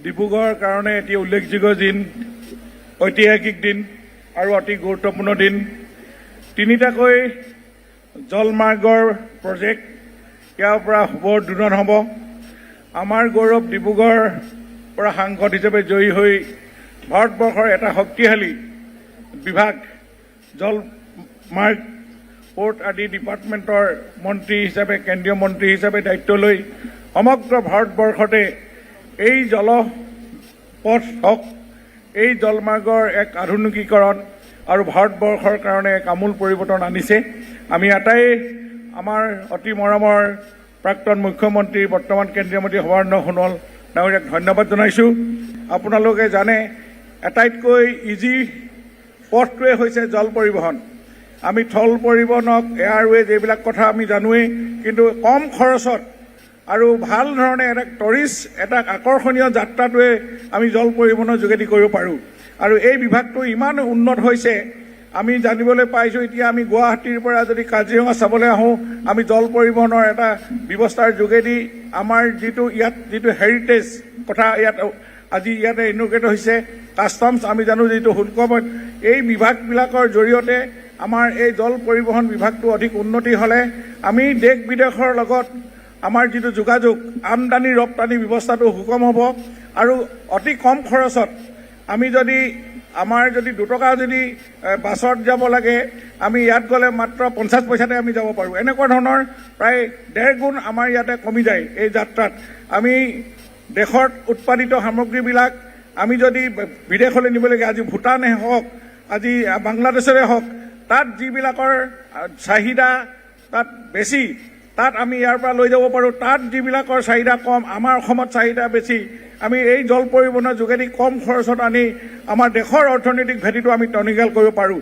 ডিব্ৰুগড়ৰ কাৰণে এটি উল্লেখযোগ্য দিন, ঐতিহাসিক দিন আৰু অতি গুৰুত্বপূৰ্ণ দিন। তিনিটাকৈ জলমাৰ্গৰ প্ৰজেক্ট ইয়াৰ পৰা শুভ উদ্বোধন হ'ব। আমাৰ গৌৰৱ ডিব্ৰুগড়ৰ পৰা সাংসদ হিচাপে জয়ী হৈ ভাৰতবৰ্ষৰ এটা শক্তিশালী বিভাগ জলমাৰ্গ পোৰ্ট আদি ডিপাৰ্টমেণ্টৰ মন্ত্ৰী হিচাপে, কেন্দ্ৰীয় মন্ত্ৰী হিচাপে দায়িত্ব লৈ সমগ্ৰ ভাৰতবৰ্ষতে এই জলপথ হওক, এই জলমাৰ্গৰ এক আধুনিকীকৰণ আৰু ভাৰতবৰ্ষৰ কাৰণে এক আমূল পৰিৱৰ্তন আনিছে। আমি এটাই আমাৰ অতি মৰমৰ প্ৰাক্তন মুখ্যমন্ত্ৰী, বৰ্তমান কেন্দ্ৰীয় মন্ত্ৰী সৰ্বানন্দ সোণোৱাল ডাঙৰীয়াক ধন্যবাদ জনাইছোঁ। আপোনালোকে জানে আটাইতকৈ ইজি পথটোৱে হৈছে জল পৰিবহণ। আমি থল পৰিবহণক, এয়াৰৱেজ এইবিলাক কথা আমি জানোৱেই, কিন্তু কম খৰচত আৰু ভাল ধৰণে এটা আকৰ্ষণীয় যাত্ৰাটোৱে আমি জল পৰিবহণৰ যোগেদি কৰিব পাৰোঁ। আৰু এই বিভাগটো ইমান উন্নত হৈছে, আমি জানিবলৈ পাইছোঁ এতিয়া আমি গুৱাহাটীৰ পৰা যদি কাজিৰঙা চাবলৈ আহোঁ, আমি জল পৰিবহণৰ এটা ব্যৱস্থাৰ যোগেদি আমাৰ যিটো হেৰিটেজ কথা আজি ইয়াতে ইনগ্ৰেট হৈছে, কাষ্টমছ আমি জানো যিটো শুল্ক, এই বিভাগবিলাকৰ জৰিয়তে আমাৰ এই জল পৰিবহণ বিভাগটো অধিক উন্নতি হ'লে আমি দেশ বিদেশৰ লগত আমাৰ যিটো যোগাযোগ, আমদানি ৰপ্তানি ব্যৱস্থাটো সুগম হ'ব আৰু অতি কম খৰচত আমি আমাৰ যদি 2 টকা যদি বাছত যাব লাগে, আমি ইয়াত গ'লে মাত্ৰ 50 পইচাতে আমি যাব পাৰোঁ। এনেকুৱা ধৰণৰ প্ৰায় 1.5 গুণ আমাৰ ইয়াতে কমি যায় এই যাত্ৰাত। আমি দেশত উৎপাদিত সামগ্ৰীবিলাক আমি যদি বিদেশলৈ নিব লাগে, আজি ভূটানে হওক, আজি বাংলাদেশৰে হওক, তাত যিবিলাকৰ চাহিদা তাত বেছি, তাত আমি ইয়াৰ পৰা লৈ যাব পাৰোঁ। তাত যিবিলাকৰ চাহিদা কম, আমাৰ অসমত চাহিদা বেছি, আমি এই জল পৰিবহণৰ যোগেদি কম খৰচত আনি আমাৰ দেশৰ অৰ্থনৈতিক ভেটিটো আমি টনকিয়াল কৰিব পাৰোঁ।